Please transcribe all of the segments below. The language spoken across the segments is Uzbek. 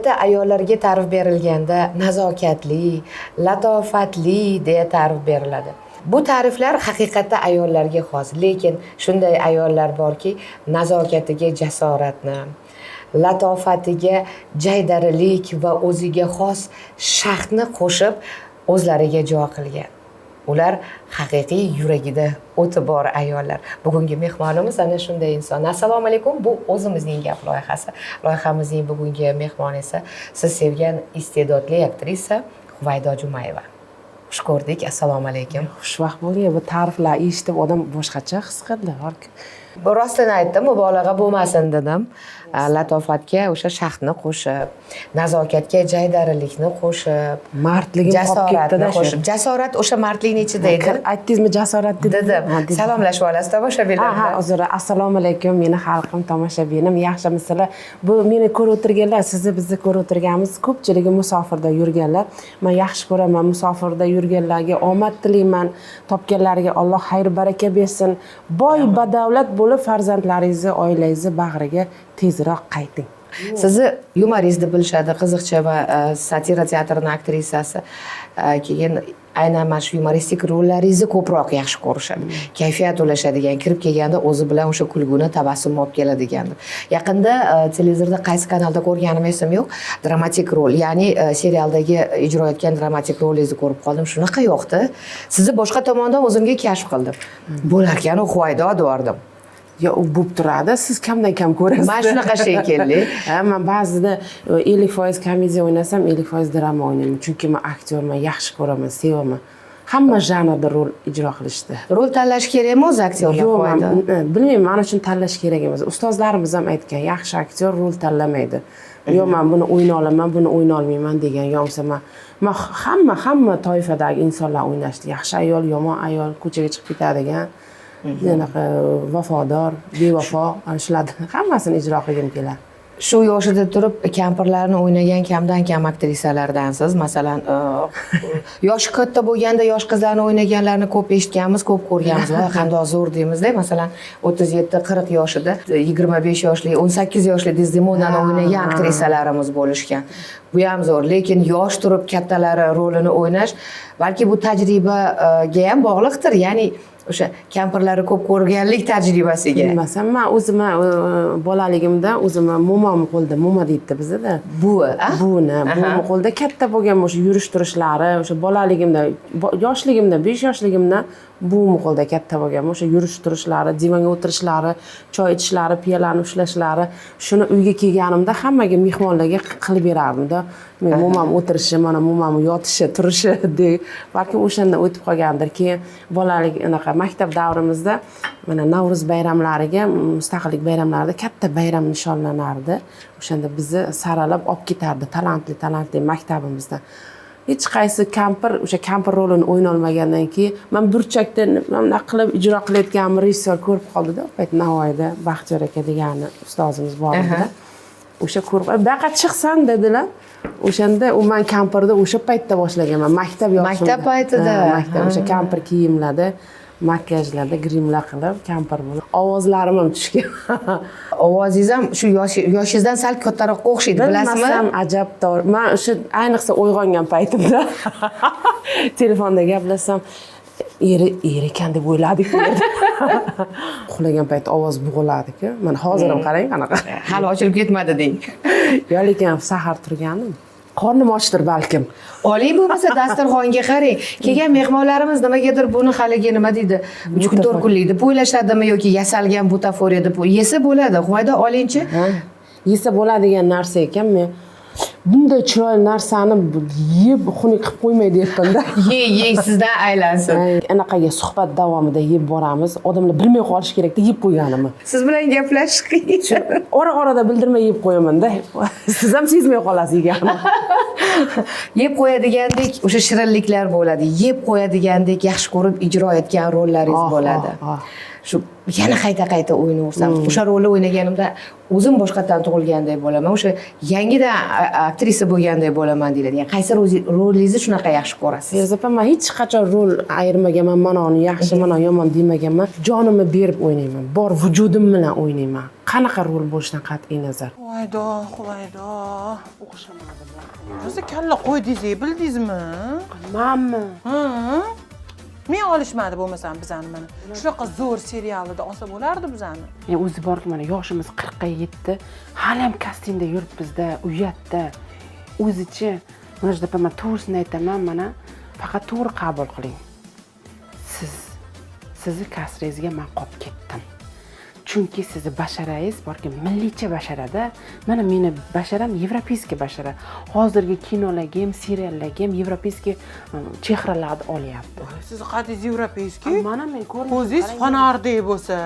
odatda ayollarga ta'rif berilganda nazokatli, latofatli deya ta'rif beriladi. Bu ta'riflar haqiqatda ayollarga xos, lekin shunday ayollar borki, nazokatiga jasoratni, latofatiga jaydarilik va o'ziga xos shaxtni qo'shib o'zlariga jo qilgan. Ular haqiqiy yuragida o'ti bor ayollar. Bugungi mehmonimiz ana shunday inson. Assalomu alaykum. Bu o'zimizning gap loyihasi. Loyihamizning bugungi mehmoni esa siz sevgan iste'dodli aktrisa Huvaydo Jumayeva. Xush ko'rdik. Assalomu alaykum. Xushvaqt bo'ling. Bu ta'riflar eshitib odam boshqacha his qildi. Rostini aytdim, mubolag'a bo'lmasin dedim. Latofatga o'sha shaxtni qo'shib, nazokatga jaydarilikni qo'shib, mardligim qolib ketdi-da. Jasorat o'sha mardlikning ichida edi. Aytdingizmi jasorat dedim. Salomlashib olasiz tomoshabinlar bilan. Ha, uzr. Assalomu alaykum, meni xalqim, tomoshabinim. Yaxshimisizlar? Bu meni ko'rib o'tirganlar, sizni bizni ko'rib o'tirganmiz. Ko'pchiligi musofirda yurganlar. Men yaxshi ko'raman musofirda yurganlarga, omad tilayman. Topganlariga Alloh xayr baraka bersin. Boy badavlat bo'lib farzandlaringizni, oilangizni bag'riga tezroq qayting. Sizni yumorist deb bilishadi, qiziqcha va satira teatrining aktrisasi. Keyin aynan mana shu yumoristik rollaringizni ko'proq yaxshi ko'rishadi. Kayfiyat ulashadigan, kirib kelganda o'zi bilan o'sha kulguni, tabassum olib keladigandir. Yaqinda televizorda qaysi kanalda ko'rganim esim yo'q, dramatik rol, ya'ni serialdagi ijro etgan dramatik rolingizni ko'rib qoldim. Shunaqa yoqdi. Sizni boshqa tomondan o'zimga kashf qildim. Bo'larkan u Huvaydo dedim. Ya u bo'lib turadi, siz kamdan kam ko'rasiz. Men shunaqa shekilli. Men ba'zida 50% komediya o'ynasam, 50% drama o'ynayman. Chunki men aktyorman, yaxshi ko'raman, sevaman. Hamma janrda rol ijro qilishdi. Rol tanlash kerakmi o'zi aktyorlar? Yo'q, bilmayman, mana shuni tanlash kerak emas. Ustozlarimiz ham aytgan, yaxshi aktyor rol tanlamaydi. Yo'q, men buni o'yna olaman, buni o'yna olmayman degan. Yo'qsa men hamma toifadagi insonlar o'ynashdi. Yaxshi ayol, yomon ayol, ko'chaga chiqib ketadigan, bunaqa vafodor, bevafo, ana shularni hammasini ijro qilgim keladi. Shu yoshida turib kampirlarni o'ynagan kamdan kam aktrisalardansiz. Masalan, yoshi katta bo'lganda yosh qizlarni o'ynaganlarni ko'p eshitganmiz, ko'p ko'rganmiz. Va qanday zo'r deymizda. Masalan, 37-40 yoshida 25 yoshli, 18 yoshli Desdemonani o'ynagan aktrisalarimiz bo'lishgan. Bu ham zo'r, lekin yosh turib kattalari rolini o'ynash, balki bu tajribaga ham bog'liqdir. Ya'ni o'sha kampirlari ko'p ko'rganlik tajribasiga. Bilmasam, men o'zim bolaligimda o'zim momam qo'lda, moma deydi bizda. Buvini qo'lda katta bo'lgan o'sha yurish turishlari, o'sha bolaligimda, yoshligimda, 5 yoshligimda buvim qo'lda katta bo'lgan o'sha yurish turishlari, divanga o'tirishlari, choy ichishlari, piyolarni ushlashlari, shuni uyga kelganimda hammaga mehmonlarga qilib berardim-da. Men momam o'tirishi, mana momam yotishi, turishi deb, balki o'shandan o'tib qolgandir. Keyin bolalik anaqa maktab davrimizda mana Navro'z bayramlariga, mustaqillik bayramlarida katta bayram nishonlanardi. O'shanda bizni saralab olib ketardi talantli maktabimizdan. Hech qaysi kampir o'sha kampir rolini o'ynay olmagandan keyin men burchakda nima qilib ijro qilayotganimni rejissor ko'rib qoldi-da. Payt Navoiyda Baxtiyor aka degan ustozimiz bor edi. O'sha ko'rib, "Baqa chiqsan" dedilar. O'shanda u men kampirda o'sha paytda boshlaganman. Maktab paytida. Maktab o'sha kampir kiyimlarda, makiyajlarda grimlar qilib kampir bo'lib. Ovozlarim ham tushgan. Ovozingiz ham shu yoshingizdan sal kattaroqqa o'xshaydi, bilasizmi? Bilmasam, ajabtor. Men o'sha ayniqsa uyg'ongan paytimda telefonda gaplashsam, eri ekan deb o'yladik. Uxlagan payt ovoz bo'g'iladi-ku. Mana hozir ham qarang qanaqa. Hali ochilib ketmadi deng. Yo, lekin sahar turganim. Qornim ochdir balkim. Oliy bo'lmasa dasturxonga qarang. Kelgan mehmonlarimiz nimagadir buni haligi nima deydi? 3 kun 4 kunlik deb o'ylashadimi yoki yasalgan butaforiya deb yesa bo'ladi. Huvaydo olingchi. Yesa bo'ladigan narsa ekan. Men bunday chiroyli narsani yeb xunuk qilib qo'ymay deyapman-da. Yeng sizdan aylansin. Anaqaga suhbat davomida yeb boramiz. Odamlar bilmay qolish kerak-da yeb qo'yganimni. Siz bilan gaplashish qiyin. Ora-orada bildirmay yeb qo'yaman-da. Siz ham sezmay qolasiz ekanini. Yeb qo'yadigandek o'sha shirinliklar bo'ladi. Yeb qo'yadigandek yaxshi ko'rib ijro etgan rollaringiz bo'ladi. shu yana qayta o'ynayversam, o'sha rolni o'ynaganimda o'zim boshqatdan tug'ilgandek bo'laman, o'sha yangida aktrisa bo'lgandek bo'laman deyiladi. Ya'ni qaysi rolingizni shunaqa yaxshi ko'rasiz? Feruza opa, men hech qachon rol ayirmaganman, mana uni yaxshi, mana yomon demaganman. Jonimni berib o'ynayman, bor vujudim bilan o'ynayman. Qanaqa rol bo'lishidan qat'iy nazar. Voydo, o'xshamadi. O'zi kalla qo'ydingiz, bildingizmi? Manmi? Men olishmadi bo'lmasam bizani mana. Shunaqa zo'r serialida olsa bo'lardi bizani. O'zi borki, mana yoshimiz 40 ga yetdi. Hali ham kastingda yuribmiz-da, uyatda. O'zichi, mana shu deb men to'g'risini aytaman, mana faqat to'g'ri qabul qiling. Sizni kasringizga men qolib ketdim. Chunki sizni basharangiz borki, milliycha basharada, mana meni basharam yevropeyskiy bashara. Hozirgi kinolarga ham, seriallarga ham yevropeyskiy chehralarni olyapti. Sizni qadingiz yevropeyskiy? Mana men ko'rdim. Ko'zingiz xonardek bo'lsa,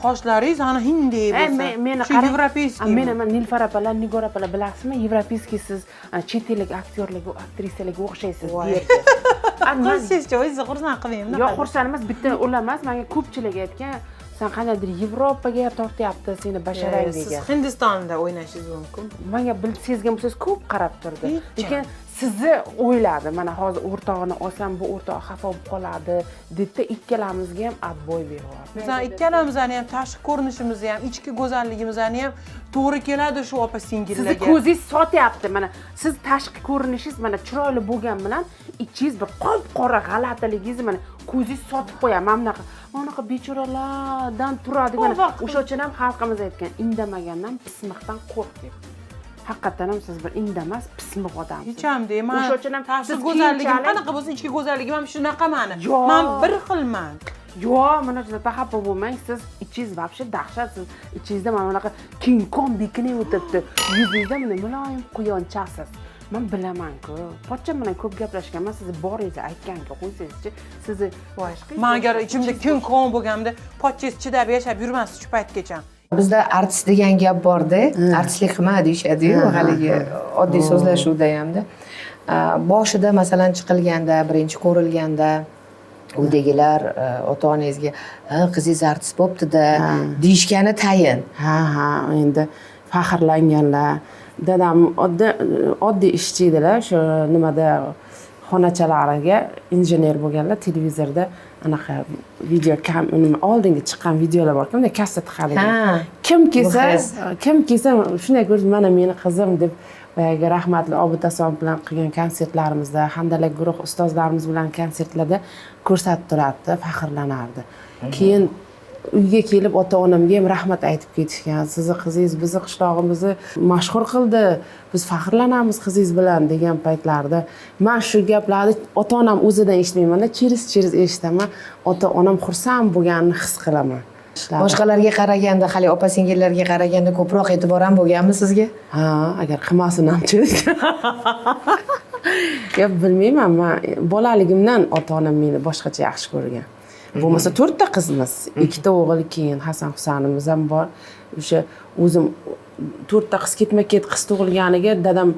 qoshlaringiz ana hindek bo'lsa. Meni shu yevropeyskiy. Meni Nilufar opalar, Nigor opalar bilasizmi? Yevropeyskiy siz chet ellik aktyorlarga, aktrisalarga o'xshaysiz derdi. Sizcha o'zingizni xursand qilmayman. Yo'q, xursand emas, bitta ular emas, menga ko'pchilik aytgan, sen qanaqadir Yevropaga tortyapti seni basharang degan. Siz Hindistonda o'ynashingiz mumkin. Menga sezgan bo'lsangiz ko'p qarab turdi. Lekin sizni o'yladi, mana hozir o'rtog'ini olsam, bu o'rtoq xafa bo'lib qoladi, debda ikkalamizga ham atboy beryapti. Bizlar ikkalamizni ham tashqi ko'rinishimizni ham, ichki go'zalligimizni ham to'g'ri keladi shu opa singillarga. Sizni ko'zingiz sotyapti, mana siz tashqi ko'rinishingiz mana chiroyli bo'lgan bilan ichingiz bir qop-qora g'alatiligingizni mana ko'zingiz sotib qo'yadi. Mana bunaqa bechoralardan turadi mana. O'sha uchun ham xalqimiz aytgan, indamagandan pismiqdan qo'rq deb. Haqiqatan ham siz bir indamas, pismiq odamsiz. Hech ham deyman. O'sha uchun ham siz go'zalligim qanaqa bo'lsa, ichki go'zalligim ham shunaqa mani. Men bir xilman. Yo'q, mana juda xafa bo'lmang, siz ichingiz vobshe dahshat, siz ichingizda mana bunaqa King Kong bekinib o'tiribdi. Yuzingizda mana muloyim quyonchasiz. Men bilaman-ku. Pochcham bilan ko'p gaplashganman, sizni boringizni aytgan-ku, qo'ysangizchi, sizni boshqa. Men agar ichimda King Kong bo'lganimda, pochchangiz chidab yashab yurmas shu paytgacha. Bizda artist degan gap bor-da, artistlik qilma deyishadi-yu, haligi oddiy so'zlashuvda hamda. Boshida masalan chiqilganda, birinchi ko'rilganda uydagilar ota-onangizga, "Qizingiz artist bo'pti-da" deyishgani tayin. Ha, endi faxrlanganlar. Dadam oddiy ishchi edilar, shu nimada xonachalariga injener bo'lganlar, televizorda anaqa video oldingi chiqqan videolar bor-ku, unda kasseta qiladigan. Kim kelsa shunday ko'rib, mana meni qizim deb boyagi rahmatli Obid Asom bilan qilgan konsertlarimizda, Handalak guruh ustozlarimiz bilan konsertlarda ko'rsatib turardi, faxrlanardi. Keyin uyga kelib ota-onamga ham rahmat aytib ketishgan. Sizni qizingiz bizni qishlog'imizni mashhur qildi. Biz faxrlanamiz qizingiz bilan degan paytlarda men shu gaplarni ota-onam o'zidan eshitmayman-da, cheris eshitaman. Ota-onam xursand bo'lganini his qilaman. Boshqalarga qaraganda, hali opa-singillarga qaraganda ko'proq e'tibor ham bo'lganmi sizga? Ha, agar qilmasin ham-chi. Yo'q, bilmayman, men bolaligimdan ota-onam meni boshqacha yaxshi ko'rgan. Bo'lmasa 4 ta qizmiz, 2 ta o'g'il, keyin Hasan Husanimiz ham bor. O'sha o'zim 4 ta qiz ketma-ket qiz tug'ilganiga dadam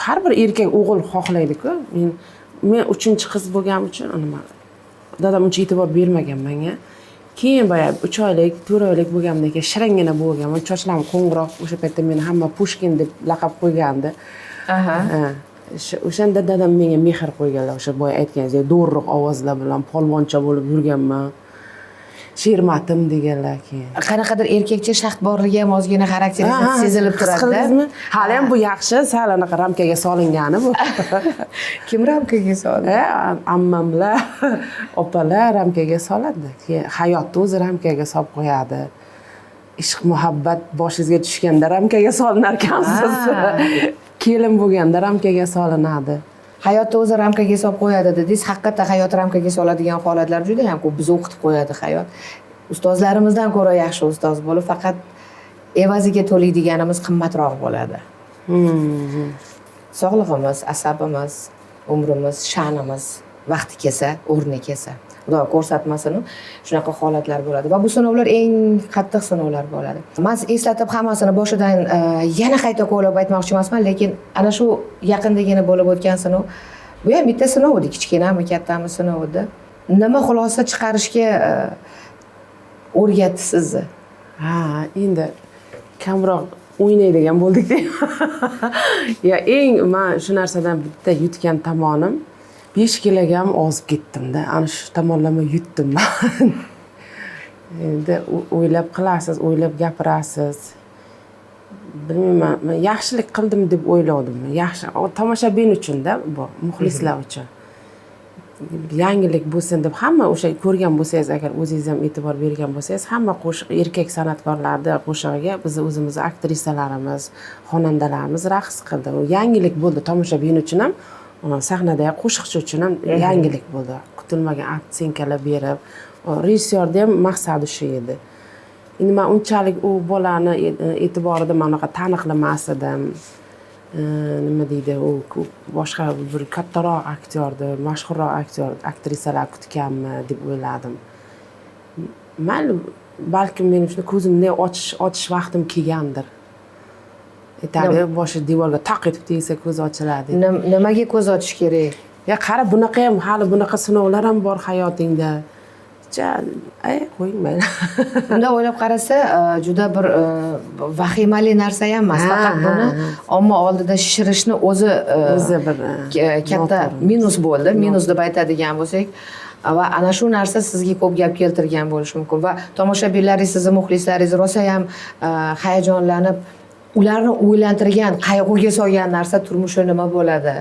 har bir erkak o'g'il xohlaydi-ku. Men 3-chi qiz bo'lganim uchun nima dadam uncha e'tibor bermagan menga. Keyin boya 3 oylik, 4 oylik bo'lganimdan keyin shirangina bo'lganman. Sochlarim qo'ng'iroq, o'sha paytda meni hamma Pushkin deb laqab qo'ygandi. O'shanda dadam menga mehr qo'yganlar, o'sha boya aytganingizdek, do'rroq ovozlar bilan polvoncha bo'lib yurganman. Shermatim deganlar keyin. Qanaqadir erkakcha shaxt borligi ham ozgina xarakteringizda sezilib turadi-da. Hali ham bu yaxshi, sal anaqa ramkaga solingani bu. Kim ramkaga soldi? Ammamlar, opalar ramkaga soladi. Keyin hayotni o'zi ramkaga solib qo'yadi. Ishq muhabbat boshingizga tushganda ramkaga solinar ekansiz. Kelin bo'lganda ramkaga solinadi. Hayotni o'zi ramkaga solib qo'yadi dedingiz. Haqiqatdan hayot ramkaga soladigan holatlar juda ham ko'p. Bizni o'qitib qo'yadi hayot. Ustozlarimizdan ko'ra yaxshi ustoz bo'lib, faqat evaziga to'laydiganimiz qimmatroq bo'ladi. Sog'lig'imiz, asabimiz, umrimiz, sha'nimiz vaqti kelsa, o'rni kelsa, Xudo ko'rsatmasin, shunaqa holatlar bo'ladi va bu sinovlar eng qattiq sinovlar bo'ladi. Men eslatib hammasini boshidan yana qayta qo'llab aytmoqchi emasman, lekin ana shu yaqindagina bo'lib o'tgan sinov, bu ham bitta sinov edi, kichkinami, kattami sinov edi. Nima xulosa chiqarishga o'rgatdi sizni? Ha, endi kamroq o'ynaydigan bo'ldik. Ya men shu narsadan bitta yutgan tomonim 5 kilogram ozib ketdim-da. Ana shu tomonlama yutdim men. Endi o'ylab qilasiz, o'ylab gapirasiz. Bilmayman, men yaxshilik qildim deb o'yladim. Yaxshi, tomoshabin uchun-da bu, muxlislar uchun. Yangilik bo'lsin deb hamma o'sha ko'rgan bo'lsangiz, agar o'zingiz ham e'tibor bergan bo'lsangiz, hamma qo'shiq erkak san'atkorlarni qo'shig'iga biz o'zimiz aktrisalarimiz, xonandalarimiz raqs qildi. U yangilik bo'ldi tomoshabin uchun ham, sahnada qo'shiqchi uchun ham yangilik bo'ldi. Kutilmagan aktsenkalar berib, rejissyorda ham maqsadi shu edi. Endi men unchalik u bolani e'tiborida men unaqa taniqlamas edim. Nima deydi, u boshqa bir kattaroq aktyorni, mashhurroq aktyor, aktrisalar kutganmi deb o'yladim. Mayli, balkim men shuni ko'zimni ochish vaqtim kelgandir. Aytadi, boshi devorga taq etib tegsa ko'z ochiladi. Nimaga ko'z ochish kerak? Ya qara, bunaqa ham, hali bunaqa sinovlar ham bor hayotingda. Qo'ying mayli. Bunda o'ylab qarasa, juda bir vahimali narsa ham emas. Faqat buni omma oldida shishirishni o'zi bir katta minus bo'ldi. Minus deb aytadigan bo'lsak, va ana shu narsa sizga ko'p gap keltirgan bo'lishi mumkin va tomoshabinlaringiz, sizni muxlislaringiz rosa ham hayajonlanib, ularni o'ylantirgan, qayg'uga solgan narsa turmushi nima bo'ladi?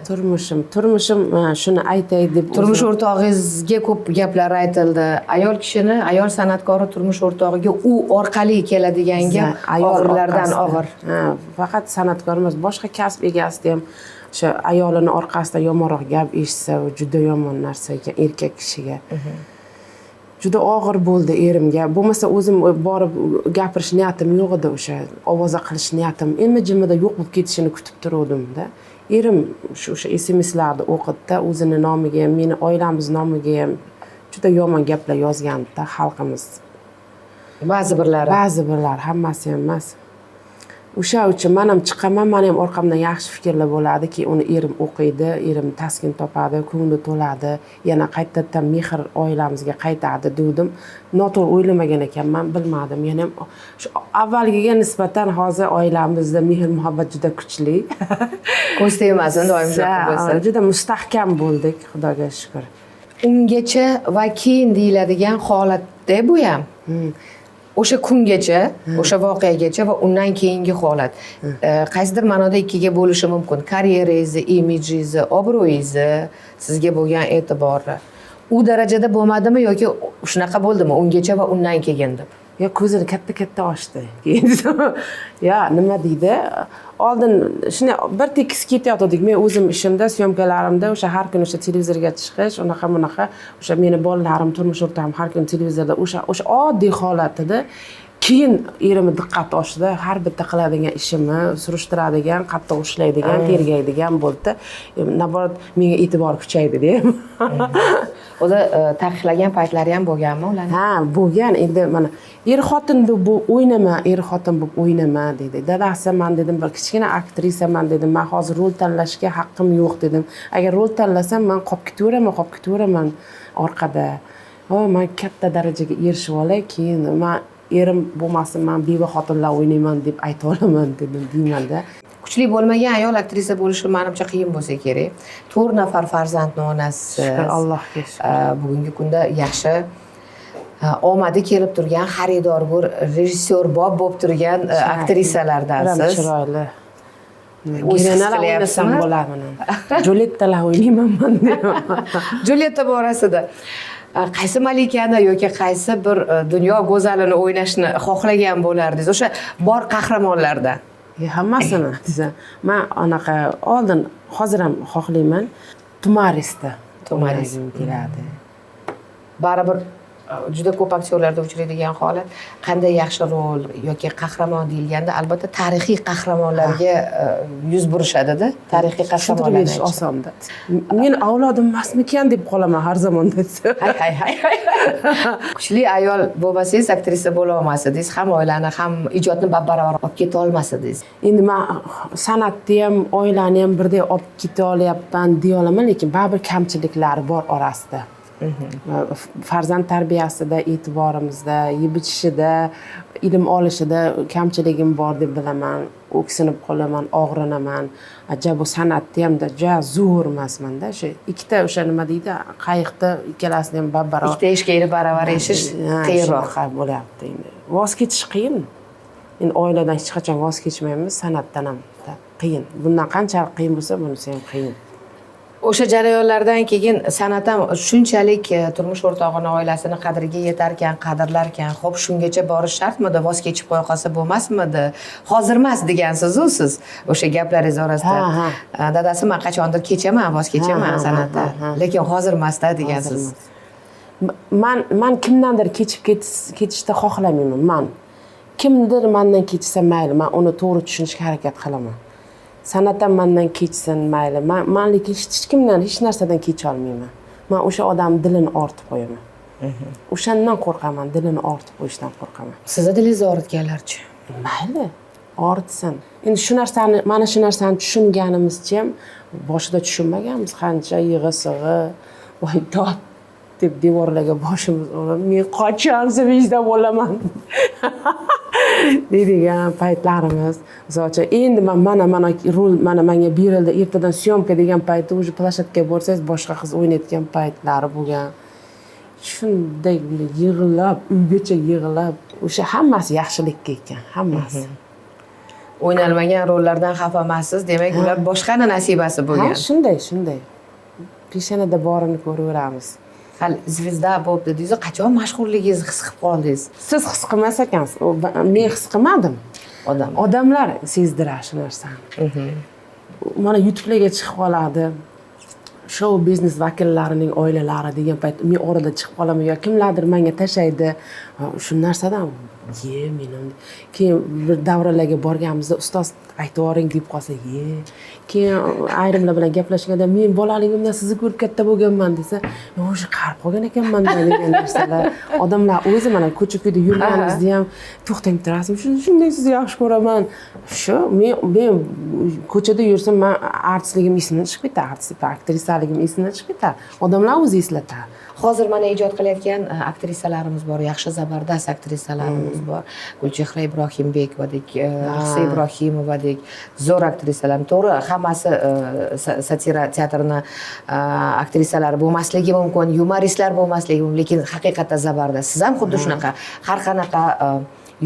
Turmushim shuni aytay deb turmush o'rtog'ingizga ko'p gaplar aytildi. Ayol kishini, ayol san'atkorni turmush o'rtog'iga u orqali keladigan gap og'irlardan og'ir. Faqat san'atkor emas, boshqa kasb egasida ham o'sha ayolini orqasidan yomonroq gap eshitsa, juda yomon narsa ekan erkak kishiga. Juda og'ir bo'ldi erimga. Bo'lmasa o'zim borib gapirish niyatim yo'q edi, o'sha ovoza qilish niyatim. Imi-jimida yo'q bo'lib ketishini kutib turdim-da. Erim o'sha SMS-larni o'qitdi, o'zini nomiga ham, meni oilamiz nomiga ham juda yomon gaplar yozgandi-da xalqimiz. Ba'zi birlari, hammasi ham emas. O'sha uchun men ham chiqaman, men ham orqamdan yaxshi fikrlar bo'ladiki, uni erim o'qiydi, erim taskin topadi, ko'ngli to'ladi, yana qaytadan mehr oilamizga qaytadi dedim. Noto'g'ri o'ylamagan ekanman, bilmadim. Yana ham shu avvalgiga nisbatan hozir oilamizda mehr muhabbat juda kuchli. Ko'z tegmasin, doim bo'lsin. Juda mustahkam bo'ldik, Xudoga shukr. Ungacha va keyin deyiladigan holatda bu ham. O'sha kungacha, o'sha voqeagacha va undan keyingi holat. Qaysidir ma'noda ikkiga bo'lishi mumkin. Karyerangizni, imidjingizni, obro'yingizni, sizga bo'lgan e'tiborni. U darajada bo'lmadimi yoki shunaqa bo'ldimi ungacha va undan keyin deb? Ya ko'zini katta ochdi. Ya nima deydi? Oldin shuni bir tekis ketayotdik. Men o'zim ishimda, syomkalarimda o'sha har kuni o'sha televizorga chiqish, unaqa, o'sha meni bolalarim, turmush o'rtog'im har kuni televizorda o'sha oddiy holatida keyin erimni diqqat oshdi. Har bitta qiladigan ishimni surishtiradigan, qattiq ushlaydigan, tergaydigan bo'ldi. Naborat menga e'tibor kuchaydi-da. O'zi taqiqlagan paytlari ham bo'lganmi ularni? Ha, bo'lgan. Endi mana xotin deb o'ynama dedi. Dadasi, men dedim, bir kichkina aktrisaman dedim. Men hozir rol tanlashga haqqim yo'q dedim. Agar rol tanlasam, men qolib ketaveraman orqada. Men katta darajaga erishib olay, keyin men erim bo'lmasin, men beva xotinlar o'ynayman deb ayta olaman dedim, deyman-da. Kuchli bo'lmagan ayol aktrisa bo'lishi menimcha qiyin bo'lsa kerak. 4 nafar farzandni onasi. Shukr Allohga. Bugungi kunda yaxshi omadi kelib turgan, xaridorgo'r, rejissyor bo'lib turgan aktrisalardansiz. Chiroyli. Gerenalar o'ynasam bo'larman. Juliettalar o'ynayman men. Julietta borasida qaysi malikani yoki qaysi bir dunyo go'zalini o'ynashni xohlagan bo'lardingiz? O'sha bor qahramonlardan. Hammasini desam, men anaqa oldin hozir ham xohlayman. Tumarisda keladi. Baribir juda ko'p aktyorlarda uchraydigan holat, qanday yaxshi rol yoki qahramon deyilganda albatta tarixiy qahramonlarga yuz burishadi-da. Tarixiy qahramonlar osonda. Men avlodim emasmikan deb qolaman har zamon desa. Hay. Kuchli ayol bo'lmasangiz, aktrisa bo'la olmasangiz, ham oilani, ham ijodni bab-baravar olib keta olmasangiz. Endi men san'atni ham, oilani ham birdek olib keta olyapman deya olaman, lekin baribir kamchiliklari bor orasida. Farzand tarbiyasida, e'tiborimizda, yeb ichishida, ilm olishida kamchiligim bor deb bilaman. O'ksinib qolaman, og'rinaman. Bu san'atda hamda juda zo'r emasmanda. O'sha ikkita o'sha nima deydi, qayiqda ikkalasini ham barobar. Ikkita eshikni baravar eshish qiyinroq bo'lyapti endi. Voz kechish qiyin. Endi oiladan hech qachon voz kechmaymiz, san'atdan ham qiyin. Bundan qanchalik qiyin bo'lsa, bunisi ham qiyin. O'sha jarayonlardan keyin san'at ham shunchalik turmush o'rtog'ini, oilasini qadriga yetarkan, qadrlarkan, xo'p shungacha borish shartmidi, voz kechib qo'ya qolsa bo'lmasmidi? Hozir emas degansiz-ku siz o'sha gaplaringiz orasida. Dadasi men qachondir kechaman, voz kechaman san'atdan, lekin hozir emasda degansiz. Man kimdandir kechib ketishni xohlamayman. Men kimdir mendan kechsa mayli, men uni to'g'ri tushunishga harakat qilaman. San'atdan mendan kechsin mayli. Men lekin hech kimdan, hech narsadan kecha olmayman. Men o'sha odam dilini ortib qo'yaman. O'shandan qo'rqaman, dilini ortib qo'yishdan qo'rqaman. Sizni dilingizni oritganlarchi? Mayli, ortsin. Endi shu narsani, mana shu narsani tushunganimizcha ham boshida tushunmaganmiz. Qancha yig'i-sig'i, voy dod deb devorlarga boshimiz urib, men qachon vijdon bo'laman deydigan paytlarimiz. Misol endi mana rol menga berildi, ertadan syomka degan paytda уже plashatka borsangiz boshqa qiz o'ynayotgan paytlari bo'lgan. Shunday yig'ilib, uygacha yig'ilib, o'sha hammasi yaxshilikka ekan, hammasi. O'ynalmagan rollardan xafa emassiz, demak ular boshqani nasibasi bo'lgan. Ha, shunday. Peshonada borini ko'raveramiz. Hali zvezda bo'ldi dedingiz, qachon mashhurligingizni his qilib qoldingiz? Siz his qilmas ekansiz, men his qilmadim. Odamlar sezdirar shu narsani. Mana YouTube'larga chiqib qoladi. Show biznes vakillarining oilalari degan payt men orada chiqib qolaman yo kimlardir menga tashlaydi. Shu narsadan menim keyin bir davralarga borganimizda ustoz aytib yuboring deb qolsa, keyin ayrimlar bilan gaplashganda men bolaligimdan sizni ko'rib katta bo'lganman desa, o'sha qarib qolgan ekanman degan narsalar. Odamlar o'zi mana ko'cha-ko'yda yurganingizda ham to'xtab turasizmi, shunday sizni yaxshi ko'raman. Shu men ko'chada yursam, men artistligim esimdan chiqib ketadi, aktrisaligim esimdan chiqib ketadi. Odamlar o'zi eslatadi. Hozir mana ijod qilayotgan aktrisalarimiz bor, yaxshi zabardast aktrisalarimiz bor. Gulchehra Ibrohimbekova-dek, Ruxsa Ibrohimova-dek zo'r aktrisalar. To'g'ri, hammasi satira teatrini aktrisalari bo'lmasligi mumkin, yumoristlar bo'lmasligi mumkin, lekin haqiqatda zabardast. Siz ham xuddi shunaqa har qanaqa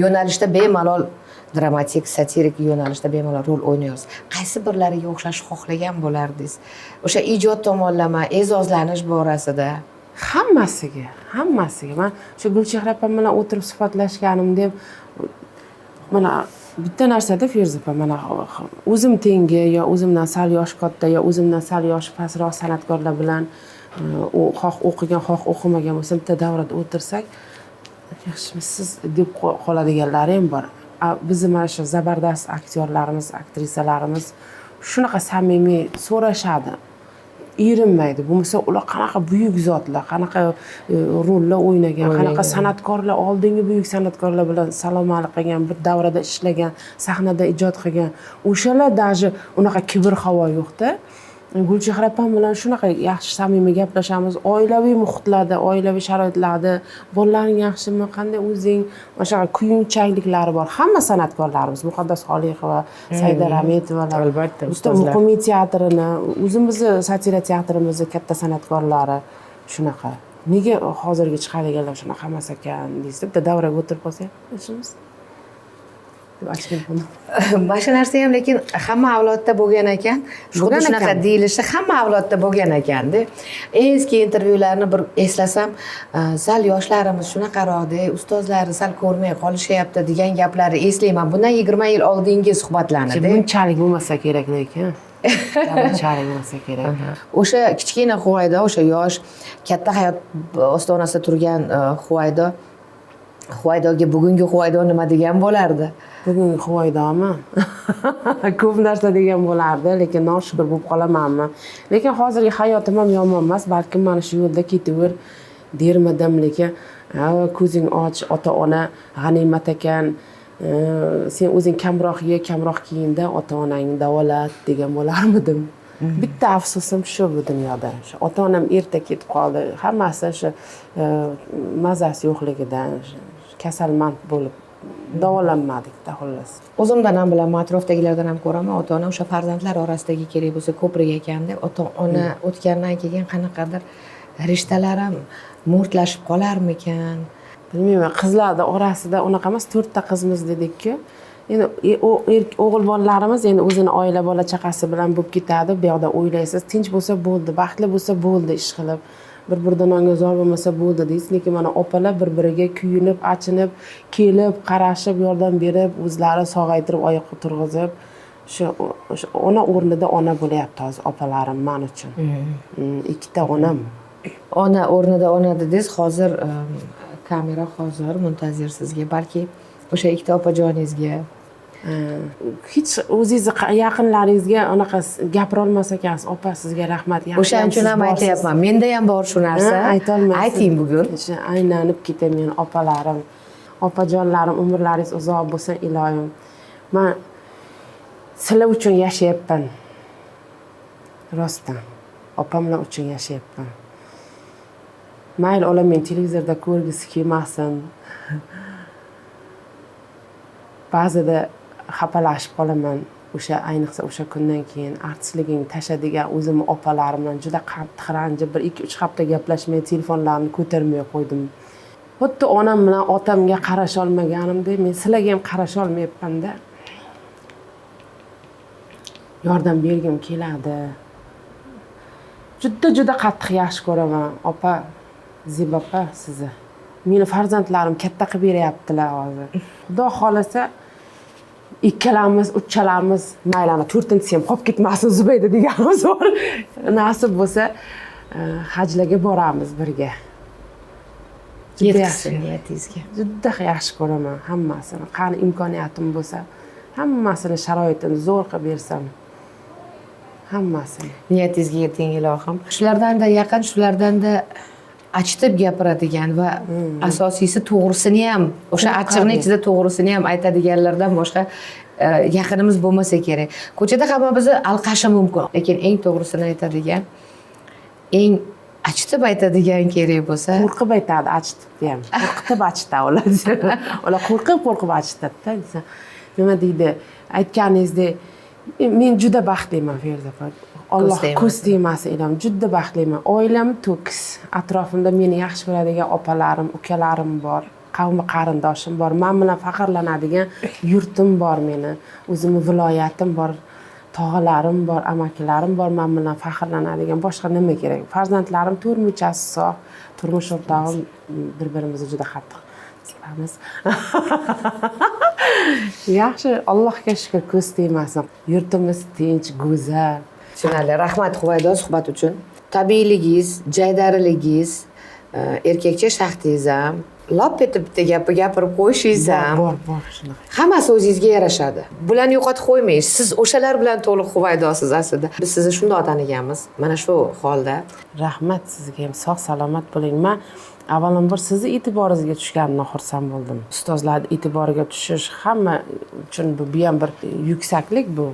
yo'nalishda bemalol dramatik, satirik yo'nalishda bemalol rol o'ynaysiz. Qaysi birlariga o'xshash xohlagan bo'lardingiz? O'sha ijod tomonlama, e'zozlanish borasida hammasiga. Men shu Gulchehra opam bilan o'tirib suhbatlashganimda ham mana bitta narsada Feruza opa, mana o'zim tengi yo o'zimdan sal yosh katta yo o'zimdan sal yosh pastroq san'atkorlar bilan xoh o'qigan, xoh o'qimagan bo'lsa bitta davrada o'tirsak, yaxshimisiz deb qoladiganlari ham bor. Bizni mana shu zabardast aktyorlarimiz, aktrisalarimiz shunaqa samimiy so'rashadi. Erinmaydi. Bo'lmasa ular qanaqa buyuk zotlar, qanaqa rollar o'ynagan, qanaqa san'atkorlar, oldingi buyuk san'atkorlar bilan salom-alik qilgan, bir davrada ishlagan, sahnada ijod qilgan. O'shalar даже unaqa kibr havo yo'qda. Gulchehra opam bilan shunaqa yaxshi samimiy gaplashamiz. Oilaviy muhitlarda, oilaviy sharoitlarda bolalaring yaxshimi, qanday o'zing, o'sha kuyunchakliklari bor. Hamma san'atkorlarimiz, Muqaddas Xoliqova, Saida Rametovalar, albatta Muqimiy teatrini, o'zimizni satira teatrimizni katta san'atkorlari shunaqa. Nega hozirgi chiqadiganlar shunaqa emas ekan deysiz, bitta davraga o'tirib qolsak, ishimiz. Mana shu narsa ham lekin hamma avlodda bo'lgan ekan. Xuddi shunaqa deyilishi hamma avlodda bo'lgan ekanda. Eski intervyularni bir eslasam, sal yoshlarimiz shunaqaroqda, ustozlari sal ko'rmay qolishyapti degan gaplarni eslayman. Bundan 20 yil oldingi suhbatlarni. Bunchalik bo'lmasa kerak lekin. Bunchalik bo'lmasa kerak. O'sha kichkina Huvaydo, o'sha yosh, katta hayot ostonasida turgan Huvaydoga bugungi Huvaydo nima degan bo'lardi? Bugungi Huvaydomi? Ko'p narsa degan bo'lardi, lekin noshukur bo'lib qolamanmi? Lekin hozirgi hayotim ham yomon emas, balkim mana shu yo'lda ketaver dermidim, lekin ko'zing och, ota-ona g'animat ekan, sen o'zing kamroq ye, kamroq kiyinda ota-onangni davolat degan bo'larmidim. bitta afsusim shu bu dunyoda. Shu ota-onam erta ketib qoldi. Hammasi shu mazasi yo'qligidan, kasalmand bo'lib davolanmadikda xullas. O'zimdan ham bilaman, atrofdagilardan ham ko'raman, ota-ona o'sha farzandlar orasidagi kerak bo'lsa ko'prik ekanda, ota-ona o'tgandan keyin qanaqadir rishtalar ham mo'rtlashib qolarmikan. Bilmayman, qizlarning orasida unaqa emas, 4 ta qizmiz dedik-ku. Endi o'g'il bolalarimiz endi o'zini oila bola chaqasi bilan bo'lib ketadi. Bu yoqda o'ylaysiz, tinch bo'lsa bo'ldi, baxtli bo'lsa bo'ldi ish qilib. Bir-biridan ongozor bo'lmasa bo'ldi deysiz, lekin mana opalar bir-biriga kuyunib, achinib, kelib, qarashib, yordam berib, o'zlari sog'aytirib, oyoqqa turg'izib, shu ona o'rnida ona bo'lyapti hozir opalarim men uchun. Ikkita onam. Ona o'rnida ona dedingiz, hozir kamera hozir muntazir sizga, balki o'sha ikkita opajoningizga hech o'zingizni yaqinlaringizga unaqa gapira olmas ekansiz, opa sizga rahmat. O'shaning uchun ham aytyapman. Menda ham bor shu narsa. Aytolmaysiz. Ayting bugun. Aylanib ketaman opalarim, opajonlarim, umrlaringiz uzoq bo'lsin iloyim. Men sizlar uchun yashayapman. Rostdan. Opamlar uchun yashayapman. Mayli ular men televizorda ko'rgisi kelmasin. Ba'zida xafalashib qolaman. O'sha ayniqsa o'sha kundan keyin artistligingni tasha degan o'zimni opalarim bilan juda qattiq ranjib 1-2-3 hafta gaplashmay telefonlarni ko'tarmay qo'ydim. Xuddi onam bilan otamga qarasha olmaganimdek, men sizlarga ham qarasha olmayapman-da. Yordam bergim keladi. Juda qattiq yaxshi ko'raman. Opa, Zeb opa sizni. Meni farzandlarim katta qilib beryaptilar hozir. Xudo xolasa ikkalamiz, uchalamiz, maylani 4-inchisi ham qolib ketmasin Zubayda deganimiz bor. Nasib bo'lsa, hajlarga boramiz birga. Yetkazsin niyatingizga. Juda yaxshi ko'raman hammasini. Qani imkoniyatim bo'lsa, hammasini sharoitini zo'r qilib bersam. Hammasini. Niyatingizga yeting ilohim. Shulardan-da yaqin, shulardan-da achitib gapiradigan va asosiysi to'g'risini ham, o'sha achchiqning ichida to'g'risini ham aytadiganlardan boshqa yaqinimiz bo'lmasa kerak. Ko'chada hamma bizni alqashi mumkin, lekin eng to'g'risini aytadigan, eng achitib aytadigan kerak bo'lsa, qo'rqib aytadi, achitib ham. Qo'rqitib achitadi ular. Ular qo'rqib achitadi-da. Desa, nima deydi? Aytganingizdek, men juda baxtliman Feruz opa. Alloh ko'z tegmasin ilohim, juda baxtliman. Oilam to'kis. Atrofimda meni yaxshi ko'radigan opalarim, ukalarim bor, qavmi qarindoshim bor. Men bilan faxrlanadigan yurtim bor meni. O'zimning viloyatim bor, tog'alarim bor, amakilarim bor. Men bilan faxrlanadigan boshqa nima kerak? Farzandlarim turmuchasi sog', turmush o'rtog'im bir-birimizni juda qattiq sevamiz. Yaxshi, Allohga shukr, ko'z tegmasin. Yurtimiz tinch, go'zal. tushunarli. Rahmat Huvaydo suhbat uchun. Tabiiyligingiz, jaydariligingiz, erkakcha shaxtingiz ham, lop etib bitta gapni gapirib qo'yishingiz ham bor shunaqa. hammasi o'zingizga yarashadi. Bularni yo'qotib qo'ymaysiz. Siz o'shalar bilan to'liq Huvaydosiz aslida. Biz sizni shundoq taniganmiz. Mana shu holda. Rahmat sizga ham, sog' salomat bo'ling. Men avvalambor sizni e'tiboringizga tushganidan xursand bo'ldim. Ustozlarning e'tiboriga tushish hamma uchun bu ham bir yuksaklik, bu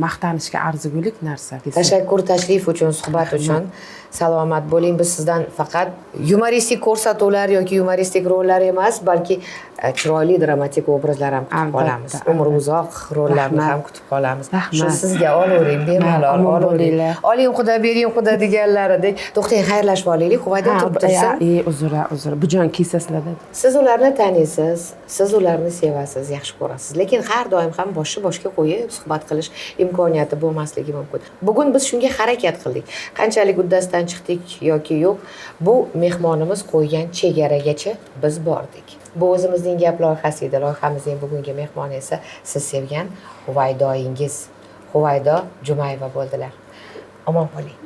maqtanishga arzigulik narsa. Tashakkur tashrif uchun, suhbat uchun. Salomat bo'ling. Biz sizdan faqat yumoristik ko'rsatuvlar yoki yumoristik rollar emas, balki chiroyli dramatik obrazlar ham kutib qolamiz. Umr uzoq rollarni ham kutib qolamiz. Shu sizga olavering, bemalol olavering. Oling xudo, bering xudo deganlaridek. To'xtang, xayrlashib olaylik. Huvaydo turibsiz. Uzr. Bujon keysasizlar. Siz ularni taniysiz, siz ularni sevasiz, yaxshi ko'rasiz. Lekin har doim ham boshni boshga qo'yib suhbat qilish imkoniyati bo'lmasligi mumkin. Bugun biz shunga harakat qildik. Qanchalik uddasidan chiqdik yoki yo'q, bu mehmonimiz qo'ygan chegaragacha biz bordik. Bu o'zimizning gap loyihasi edi. Loyihamizning bugungi mehmoni esa siz sevgan Huvaydoingiz, Huvaydo Jumayeva bo'ldilar. Omon bo'ling.